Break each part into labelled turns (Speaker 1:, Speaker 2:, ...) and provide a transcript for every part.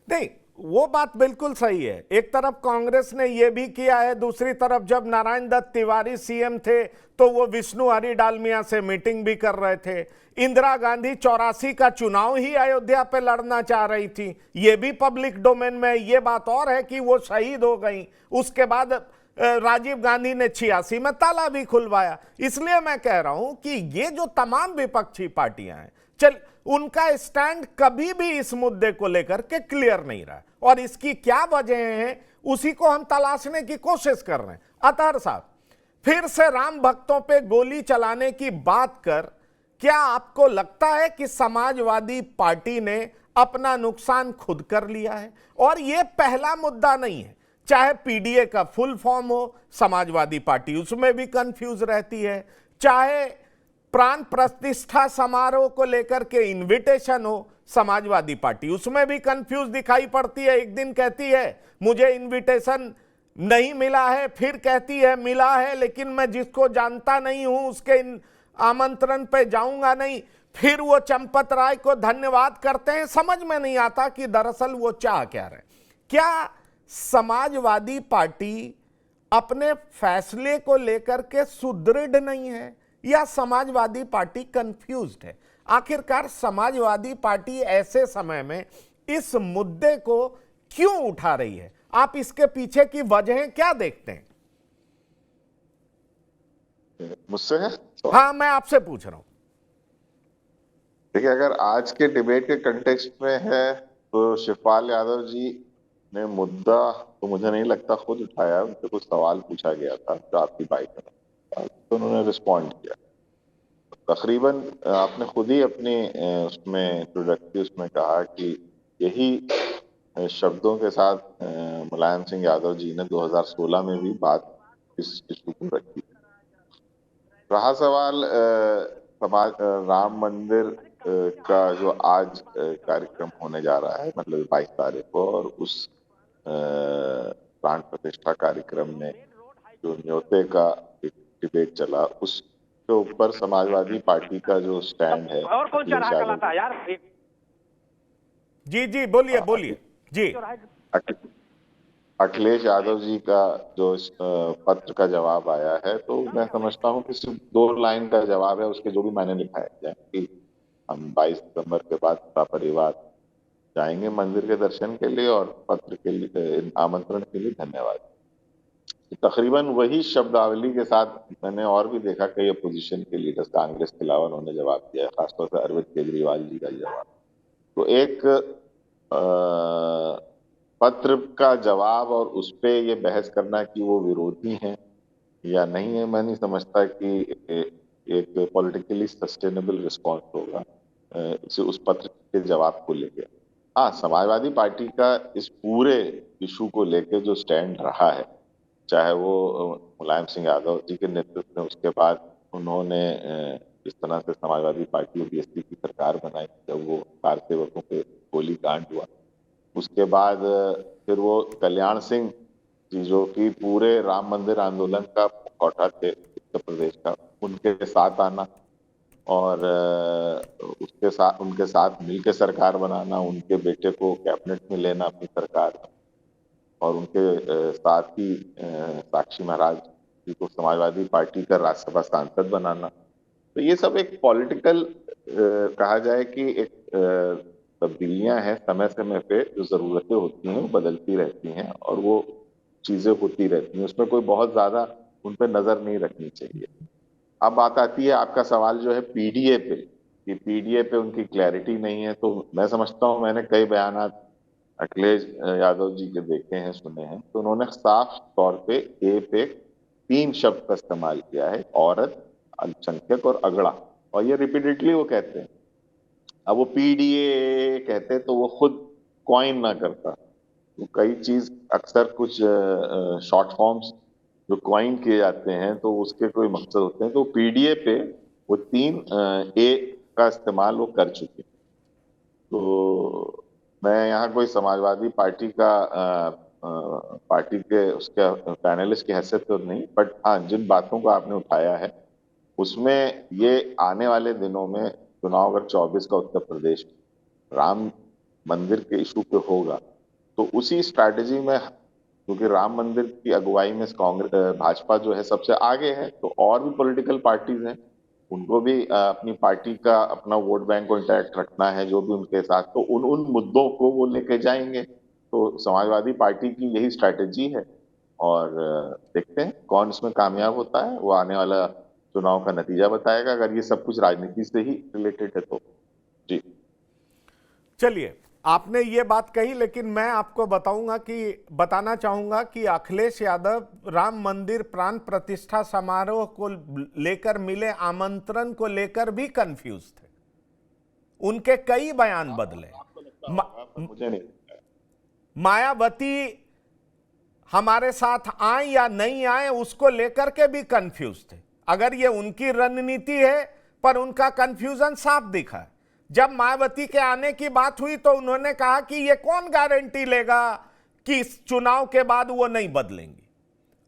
Speaker 1: नहीं, वो बात बिल्कुल सही है। एक तरफ कांग्रेस ने ये भी किया है, दूसरी तरफ जब नारायण दत्त तिवारी सीएम थे तो वो विष्णु हरि डालमिया से मीटिंग भी कर रहे थे। इंदिरा गांधी 84 का चुनाव ही अयोध्या पे लड़ना चाह रही थी, ये भी पब्लिक डोमेन में। ये बात और है कि वो शहीद हो गई, उसके बाद राजीव गांधी ने 86 में ताला भी खुलवाया। इसलिए मैं कह रहा हूं कि ये जो तमाम विपक्षी पार्टियां हैं, चल उनका स्टैंड कभी भी इस मुद्दे को लेकर के क्लियर नहीं रहा, और इसकी क्या वजह है उसी को हम तलाशने की कोशिश कर रहे हैं। अतहर साहब, फिर से राम भक्तों पे गोली चलाने की बात कर, क्या आपको लगता है कि समाजवादी पार्टी ने अपना नुकसान खुद कर लिया है? और यह पहला मुद्दा नहीं है, चाहे पीडीए का फुल फॉर्म हो, समाजवादी पार्टी उसमें भी कंफ्यूज रहती है, चाहे प्राण प्रतिष्ठा समारोह को लेकर के इनविटेशन हो, समाजवादी पार्टी उसमें भी कंफ्यूज दिखाई पड़ती है। एक दिन कहती है मुझे इनविटेशन नहीं मिला है, फिर कहती है मिला है लेकिन मैं जिसको जानता नहीं हूं उसके आमंत्रण पे जाऊंगा नहीं, फिर वो चंपत राय को धन्यवाद करते हैं। समझ में नहीं आता कि दरअसल वो चाह क्या रहे। क्या समाजवादी पार्टी अपने फैसले को लेकर के सुदृढ़ नहीं है, या समाजवादी पार्टी कंफ्यूज्ड है? आखिरकार समाजवादी पार्टी ऐसे समय में इस मुद्दे को क्यों उठा रही है? आप इसके पीछे की वजहें क्या देखते हैं?
Speaker 2: मुझसे है?
Speaker 1: हाँ, मैं आपसे पूछ रहा हूं।
Speaker 2: देखिए, अगर आज के डिबेट के कंटेक्स्ट में है तो शिवपाल यादव जी ने मुद्दा तो मुझे नहीं लगता खुद उठाया, उनसे कुछ सवाल पूछा गया था जो आपकी बाइक में, तो उन्होंने रिस्पॉन्ड किया तकरीबन। आपने खुद ही अपनी उसमें इंट्रोडक्टरी उसमें कहा कि यही शब्दों के साथ मुलायम सिंह यादव जी ने 2016 में भी बात इस इशू को रखी। रहा सवाल राम मंदिर का जो आज कार्यक्रम होने जा रहा है, मतलब 22 तारीख को, और उस प्राण प्रतिष्ठा कार्यक्रम में जो न्योते का एक डिबेट चला, उसके ऊपर समाजवादी पार्टी का जो स्टैंड है,
Speaker 3: और कौन चढ़ा कलाता यार?
Speaker 1: जी जी, बोलिए बोलिए जी।
Speaker 2: अखिलेश यादव जी का जो पत्र का जवाब आया है, तो मैं समझता हूँ कि सिर्फ 2 लाइन का जवाब है, उसके जो भी मैंने लिखा है कि हम 22 सितंबर के बाद पूरा परिवार जाएंगे मंदिर के दर्शन के लिए, और पत्र के लिए, आमंत्रण के लिए धन्यवाद। तकरीबन वही शब्दावली के साथ मैंने और भी देखा कई अपोजिशन के लीडर्स, कांग्रेस के अलावा, उन्होंने जवाब दिया, खासतौर से अरविंद केजरीवाल जी का जवाब। तो एक पत्र का जवाब और उस पे ये बहस करना कि वो विरोधी हैं या नहीं है, मैं नहीं समझता कि एक पॉलिटिकली सस्टेनेबल रिस्पॉन्स होगा उस पत्र के जवाब को लेके। हाँ, समाजवादी पार्टी का इस पूरे इशू को लेके जो स्टैंड रहा है, चाहे वो मुलायम सिंह यादव जी के नेतृत्व में, उसके बाद उन्होंने जिस तरह से समाजवादी पार्टी और बीएसपी की सरकार बनाई जब वो कार सेवकों पे गोली कांड हुआ, उसके बाद फिर वो कल्याण सिंह जी जो कि पूरे राम मंदिर आंदोलन का मुखौटा थे उत्तर प्रदेश का, उनके साथ आना और उसके साथ उनके साथ मिलकर सरकार बनाना, उनके बेटे को कैबिनेट में लेना अपनी सरकार में, और उनके साथ ही साक्षी महाराज जी को समाजवादी पार्टी का राज्यसभा सांसद बनाना। तो ये सब एक पॉलिटिकल कहा जाए कि एक तब्दीलियां हैं, समय समय पे जो जरूरतें होती हैं वो बदलती रहती हैं और वो चीजें होती रहती हैं, उसमें कोई बहुत ज्यादा उन पर नजर नहीं रखनी चाहिए। अब बात आती है आपका सवाल जो है पीडीए पे, कि पीडीए पे उनकी क्लैरिटी नहीं है, तो मैं समझता हूँ मैंने कई बयानात अखिलेश यादव जी के देखे हैं, सुने हैं, तो उन्होंने साफ तौर पे ए पे 3 शब्द का इस्तेमाल किया है, औरत, अल्पसंख्यक और अगड़ा, और ये रिपीटेडली वो कहते हैं। अब वो पीडीए कहते तो वो खुद क्वाइन ना करता, तो कई चीज अक्सर कुछ शॉर्ट फॉर्म्स जो क्वाइन किए जाते हैं तो उसके कोई मकसद होते हैं, तो पीडीए पे वो 3 ए का इस्तेमाल वो कर चुके। तो मैं यहाँ कोई समाजवादी पार्टी का पार्टी के उसके पैनलिस्ट की हैसियत तो नहीं, बट हाँ, जिन बातों को आपने उठाया है उसमें ये आने वाले दिनों में चुनाव अगर 24 का उत्तर प्रदेश राम मंदिर के इशू पे होगा, तो उसी स्ट्रैटेजी में, क्योंकि राम मंदिर की अगुवाई में कांग्रेस भाजपा जो है सबसे आगे है, तो और भी पॉलिटिकल पार्टीज हैं, उनको भी अपनी पार्टी का अपना वोट बैंक को इंटैक्ट रखना है, जो भी उनके साथ, तो उन उन मुद्दों को वो लेके जाएंगे। तो समाजवादी पार्टी की यही स्ट्रैटेजी है, और देखते हैं कौन इसमें कामयाब होता है, वो आने वाला चुनाव का नतीजा बताएगा, अगर ये सब कुछ राजनीति से ही रिलेटेड है तो। जी।
Speaker 1: चलिए, आपने ये बात कही, लेकिन मैं आपको बताना चाहूंगा कि अखिलेश यादव राम मंदिर प्राण प्रतिष्ठा समारोह को लेकर मिले आमंत्रण को लेकर भी कंफ्यूज थे। उनके कई बयान बदले।
Speaker 2: आपको लगता होगा, पर मुझे नहीं लगता है।
Speaker 1: मायावती हमारे साथ आए या नहीं आए उसको लेकर के भी कंफ्यूज थे। अगर ये उनकी रणनीति है, पर उनका कंफ्यूजन साफ दिखा है। जब मायावती के आने की बात हुई तो उन्होंने कहा कि ये कौन गारंटी लेगा कि इस चुनाव के बाद वो नहीं बदलेंगी।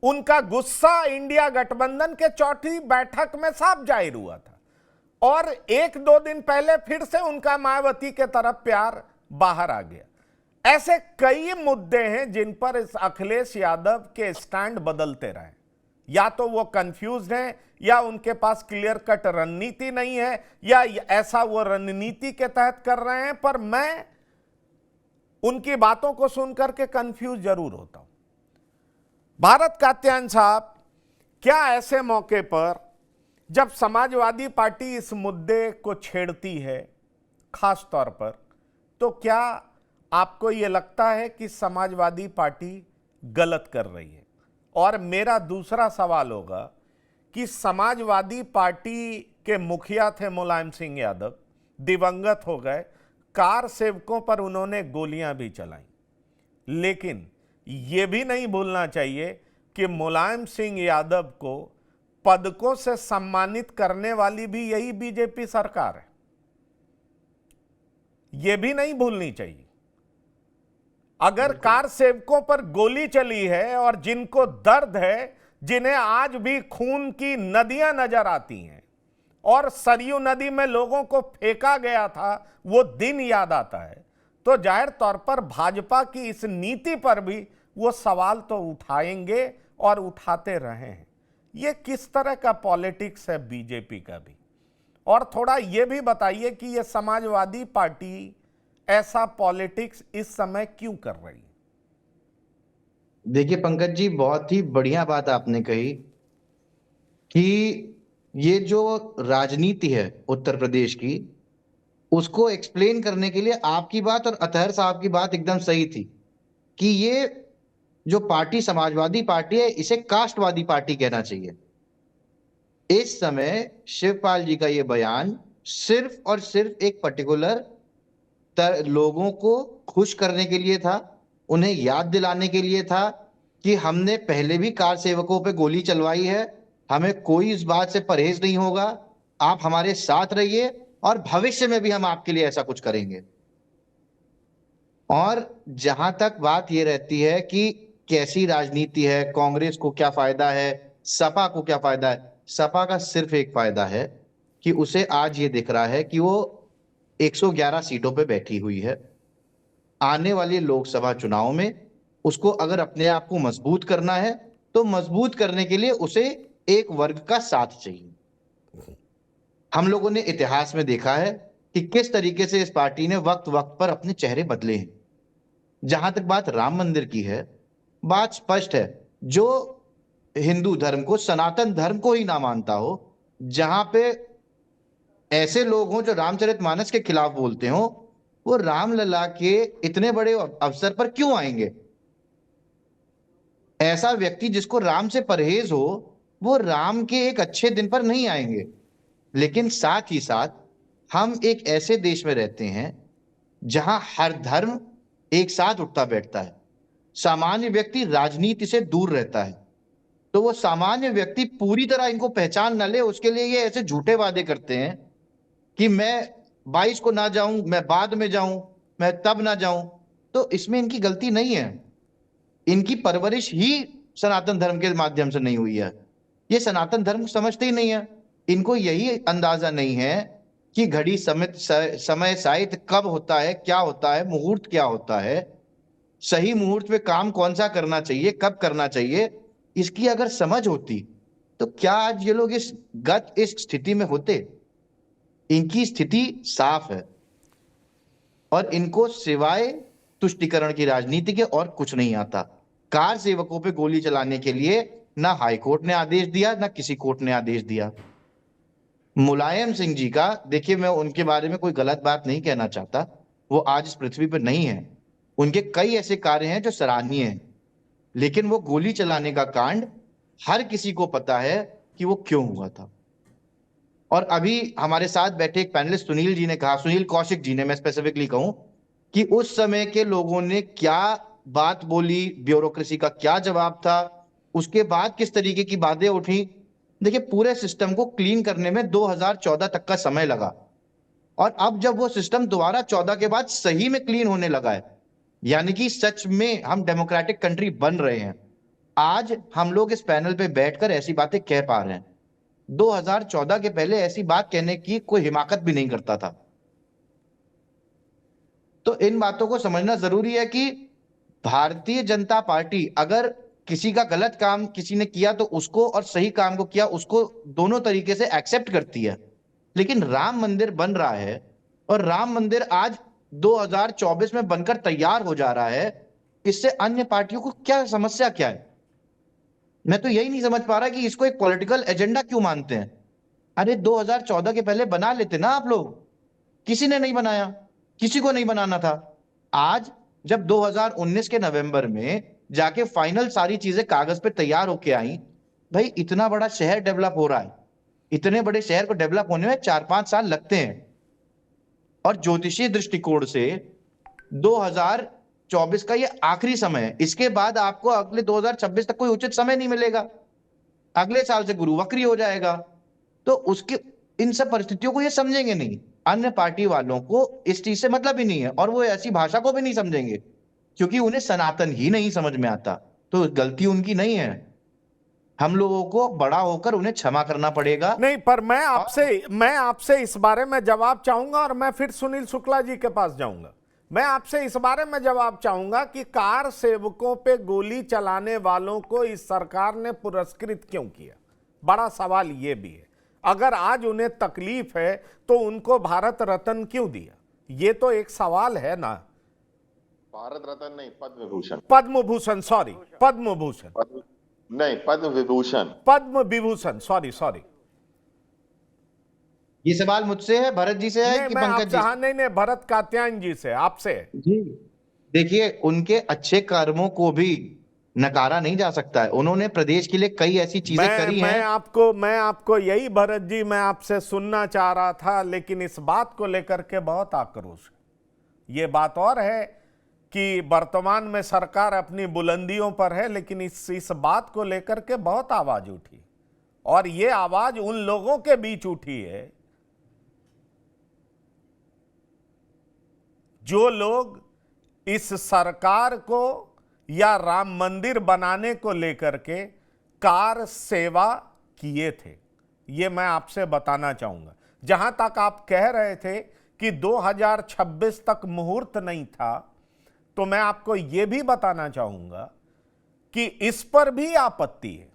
Speaker 1: उनका गुस्सा इंडिया गठबंधन के चौथी बैठक में साफ जाहिर हुआ था, और एक दो दिन पहले फिर से उनका मायावती के तरफ प्यार बाहर आ गया। ऐसे कई मुद्दे हैं जिन पर इस अखिलेश यादव के स्टैंड बदलते रहे। या तो वो कंफ्यूज हैं, या उनके पास क्लियर कट रणनीति नहीं है, या ऐसा वो रणनीति के तहत कर रहे हैं। पर मैं उनकी बातों को सुनकर के कंफ्यूज जरूर होता हूं। भारत कात्यायन साहब, क्या ऐसे मौके पर जब समाजवादी पार्टी इस मुद्दे को छेड़ती है खास तौर पर, तो क्या आपको यह लगता है कि समाजवादी पार्टी गलत कर रही है? और मेरा दूसरा सवाल होगा कि समाजवादी पार्टी के मुखिया थे मुलायम सिंह यादव, दिवंगत हो गए, कार सेवकों पर उन्होंने गोलियां भी चलाई, लेकिन यह भी नहीं भूलना चाहिए कि मुलायम सिंह यादव को पदकों से सम्मानित करने वाली भी यही बीजेपी सरकार है। यह भी नहीं भूलनी चाहिए। अगर कार सेवकों पर गोली चली है और जिनको दर्द है, जिन्हें आज भी खून की नदियां नजर आती हैं, और सरयू नदी में लोगों को फेंका गया था, वो दिन याद आता है, तो जाहिर तौर पर भाजपा की इस नीति पर भी वो सवाल तो उठाएंगे और उठाते रहे हैं। ये किस तरह का पॉलिटिक्स है बीजेपी का भी? और थोड़ा ये भी बताइए कि ये समाजवादी पार्टी ऐसा पॉलिटिक्स इस समय क्यों कर रही है?
Speaker 3: देखिए पंकज जी, बहुत ही बढ़िया बात आपने कही कि ये जो राजनीति है उत्तर प्रदेश की, उसको एक्सप्लेन करने के लिए आपकी बात और अतहर साहब की बात एकदम सही थी कि ये जो पार्टी समाजवादी पार्टी है, इसे कास्टवादी पार्टी कहना चाहिए। इस समय शिवपाल जी का ये बयान सिर्फ और सिर्फ एक पर्टिकुलर लोगों को खुश करने के लिए था, उन्हें याद दिलाने के लिए था कि हमने पहले भी कार सेवकों पे गोली चलवाई है, हमें कोई इस बात से परहेज नहीं होगा, आप हमारे साथ रहिए और भविष्य में भी हम आपके लिए ऐसा कुछ करेंगे। और जहां तक बात ये रहती है कि कैसी राजनीति है, कांग्रेस को क्या फायदा है, सपा को क्या फायदा है, सपा का सिर्फ एक फायदा है कि उसे आज ये दिख रहा है कि वो 111 सीटों पे बैठी हुई है। आने वाले लोकसभा चुनाव में उसको अगर अपने आप को मजबूत करना है, तो मजबूत करने के लिए उसे एक वर्ग का साथ चाहिए। हम लोगों ने इतिहास में देखा है कि किस तरीके से इस पार्टी ने वक्त वक्त पर अपने चेहरे बदले हैं। जहां तक बात राम मंदिर की है, बात स्पष्ट है, जो हिंदू धर्म को, सनातन धर्म को ही ना मानता हो, जहां पे ऐसे लोग हों जो रामचरितमानस के खिलाफ बोलते हो, वो रामलला के इतने बड़े अवसर पर क्यों आएंगे? ऐसा व्यक्ति जिसको राम से परहेज हो, वो राम के एक अच्छे दिन पर नहीं आएंगे। लेकिन साथ ही साथ हम एक ऐसे देश में रहते हैं जहां हर धर्म एक साथ उठता बैठता है। सामान्य व्यक्ति राजनीति से दूर रहता है, तो वो सामान्य व्यक्ति पूरी तरह इनको पहचान न ले, उसके लिए ये ऐसे झूठे वादे करते हैं कि मैं 22 को ना जाऊं, मैं बाद में जाऊं, मैं तब ना जाऊं। तो इसमें इनकी गलती नहीं है, इनकी परवरिश ही सनातन धर्म के माध्यम से नहीं हुई है। ये सनातन धर्म समझते ही नहीं है। इनको यही अंदाजा नहीं है कि घड़ी समय साहित्य कब होता है, क्या होता है, मुहूर्त क्या होता है। सही मुहूर्त पे काम कौन सा करना चाहिए, कब करना चाहिए, इसकी अगर समझ होती तो क्या आज ये लोग इस स्थिति में होते। इनकी स्थिति साफ है और इनको सिवाय तुष्टीकरण की राजनीति के और कुछ नहीं आता। कार सेवकों पे गोली चलाने के लिए ना हाईकोर्ट ने आदेश दिया, ना किसी कोर्ट ने आदेश दिया। मुलायम सिंह जी का, देखिए मैं उनके बारे में कोई गलत बात नहीं कहना चाहता, वो आज इस पृथ्वी पर नहीं है, उनके कई ऐसे कार्य हैं जो सराहनीय हैं, लेकिन वो गोली चलाने का कांड हर किसी को पता है कि वो क्यों हुआ था। और अभी हमारे साथ बैठे एक पैनलिस्ट सुनील जी ने कहा, सुनील कौशिक जी ने, मैं स्पेसिफिकली कहूं कि उस समय के लोगों ने क्या बात बोली, ब्यूरोक्रेसी का क्या जवाब था, उसके बाद किस तरीके की बातें उठी। देखिए पूरे सिस्टम को क्लीन करने में 2014 तक का समय लगा और अब जब वो सिस्टम दोबारा 14 के बाद सही में क्लीन होने लगा है, यानी कि सच में हम डेमोक्रेटिक कंट्री बन रहे हैं, आज हम लोग इस पैनल पे बैठकर ऐसी बातें कह पा रहे हैं। 2014 के पहले ऐसी बात कहने की कोई हिमाकत भी नहीं करता था। तो इन बातों को समझना जरूरी है कि भारतीय जनता पार्टी अगर किसी का गलत काम किसी ने किया तो उसको, और सही काम को किया उसको, दोनों तरीके से एक्सेप्ट करती है। लेकिन राम मंदिर बन रहा है और राम मंदिर आज 2024 में बनकर तैयार हो जा रहा है, इससे अन्य पार्टियों को क्या समस्या क्या है? मैं तो यही नहीं समझ पा रहा कि इसको एक पॉलिटिकल एजेंडा क्यों मानते हैं। अरे 2014 के पहले बना लेते ना आप लोग, किसी ने नहीं बनाया, किसी को नहीं बनाना था। आज जब 2019 के नवंबर में जाके फाइनल सारी चीजें कागज पे तैयार होके आई, भाई इतना बड़ा शहर डेवलप हो रहा है, इतने बड़े शहर को डेवलप होने में 4-5 साल लगते हैं और ज्योतिषीय दृष्टिकोण से 2024 का ये आखिरी समय है। इसके बाद आपको अगले 2026 तक कोई उचित समय नहीं मिलेगा, अगले साल से गुरु वक्री हो जाएगा। तो उसके इन सब परिस्थितियों को ये समझेंगे नहीं, अन्य पार्टी वालों को इस चीज से मतलब ही नहीं है और वो ऐसी भाषा को भी नहीं समझेंगे क्योंकि उन्हें सनातन ही नहीं समझ में आता। तो गलती उनकी नहीं है, हम लोगों को बड़ा होकर उन्हें क्षमा करना पड़ेगा।
Speaker 1: नहीं, पर मैं आपसे इस बारे में जवाब चाहूंगा और मैं फिर सुनील शुक्ला जी के पास जाऊंगा। मैं आपसे इस बारे में जवाब चाहूंगा कि कार सेवकों पे गोली चलाने वालों को इस सरकार ने पुरस्कृत क्यों किया। बड़ा सवाल यह भी है, अगर आज उन्हें तकलीफ है तो उनको भारत रत्न क्यों दिया, यह तो एक सवाल है ना।
Speaker 2: भारत रत्न नहीं, पद्म भूषण।
Speaker 1: पद्म भूषण, सॉरी, पद्म भूषण
Speaker 2: नहीं, पद्म विभूषण।
Speaker 1: पद्म विभूषण, सॉरी।
Speaker 3: ये सवाल मुझसे है, भरत जी से है कि पंकज जी?
Speaker 1: हाँ, नहीं, भरत कात्यायन जी से, आपसे
Speaker 3: जी। देखिए उनके अच्छे कर्मों को भी नकारा नहीं जा सकता है, उन्होंने प्रदेश के लिए कई ऐसी चीजें करी हैं।
Speaker 1: मैं आपको यही भरत जी मैं आपसे सुनना चाह रहा था, लेकिन इस बात को लेकर के बहुत आक्रोश है। ये बात और है कि वर्तमान में सरकार अपनी बुलंदियों पर है, लेकिन इस बात को लेकर के बहुत आवाज उठी और ये आवाज उन लोगों के बीच उठी है जो लोग इस सरकार को या राम मंदिर बनाने को लेकर के कार सेवा किए थे। ये मैं आपसे बताना चाहूंगा। जहां तक आप कह रहे थे कि 2026 तक मुहूर्त नहीं था, तो मैं आपको यह भी बताना चाहूंगा कि इस पर भी आपत्ति है।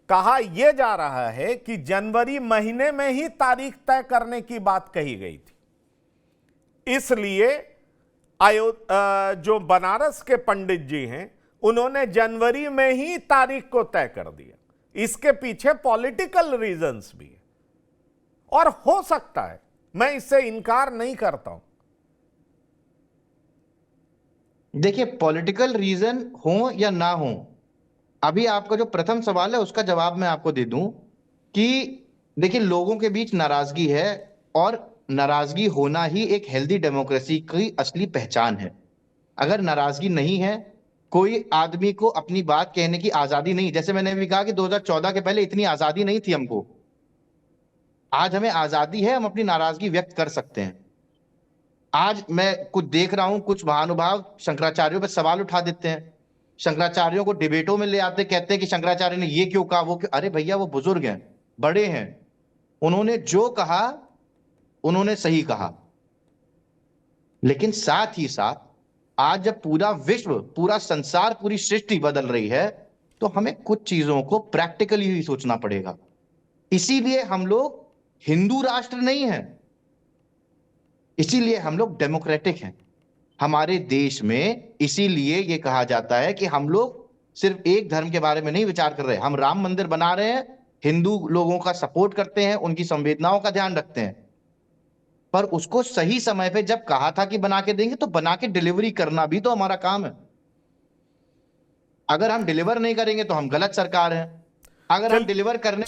Speaker 1: कहा यह जा रहा है कि जनवरी महीने में ही तारीख तय करने की बात कही गई थी, इसलिए जो बनारस के पंडित जी हैं उन्होंने जनवरी में ही तारीख को तय कर दिया। इसके पीछे पॉलिटिकल रीजंस भी है और हो सकता है, मैं इससे इनकार नहीं करता हूं।
Speaker 3: देखिए पॉलिटिकल रीजन हो या ना हो, अभी आपका जो प्रथम सवाल है उसका जवाब मैं आपको दे दूं कि देखिए लोगों के बीच नाराजगी है और नाराजगी होना ही एक हेल्दी डेमोक्रेसी की असली पहचान है। अगर नाराजगी नहीं है, कोई आदमी को अपनी बात कहने की आजादी नहीं, जैसे मैंने भी कहा कि 2014 के पहले इतनी आजादी नहीं थी हमको, आज हमें आजादी है, हम अपनी नाराजगी व्यक्त कर सकते हैं। आज मैं कुछ देख रहा हूं, कुछ महानुभाव शंकराचार्यों पर सवाल उठा देते हैं, शंकराचार्यों को डिबेटों में ले आते, कहते हैं कि शंकराचार्य ने ये क्यों कहा, वो क्यों। अरे भैया वो बुजुर्ग हैं, बड़े हैं, उन्होंने जो कहा उन्होंने सही कहा, लेकिन साथ ही साथ आज जब पूरा विश्व, पूरा संसार, पूरी सृष्टि बदल रही है, तो हमें कुछ चीजों को प्रैक्टिकली ही सोचना पड़ेगा। इसीलिए हम लोग हिंदू राष्ट्र नहीं है, इसीलिए हम लोग डेमोक्रेटिक हैं। हमारे देश में इसीलिए ये कहा जाता है कि हम लोग सिर्फ एक धर्म के बारे में नहीं विचार कर रहे। हम राम मंदिर बना रहे हैं, हिंदू लोगों का सपोर्ट करते हैं, उनकी संवेदनाओं का ध्यान रखते हैं, पर उसको सही समय पे जब कहा था कि बना के देंगे, तो बना के डिलीवरी करना भी तो हमारा काम है। अगर हम डिलीवर नहीं करेंगे तो हम गलत सरकार हैं। अगर हम डिलीवर करने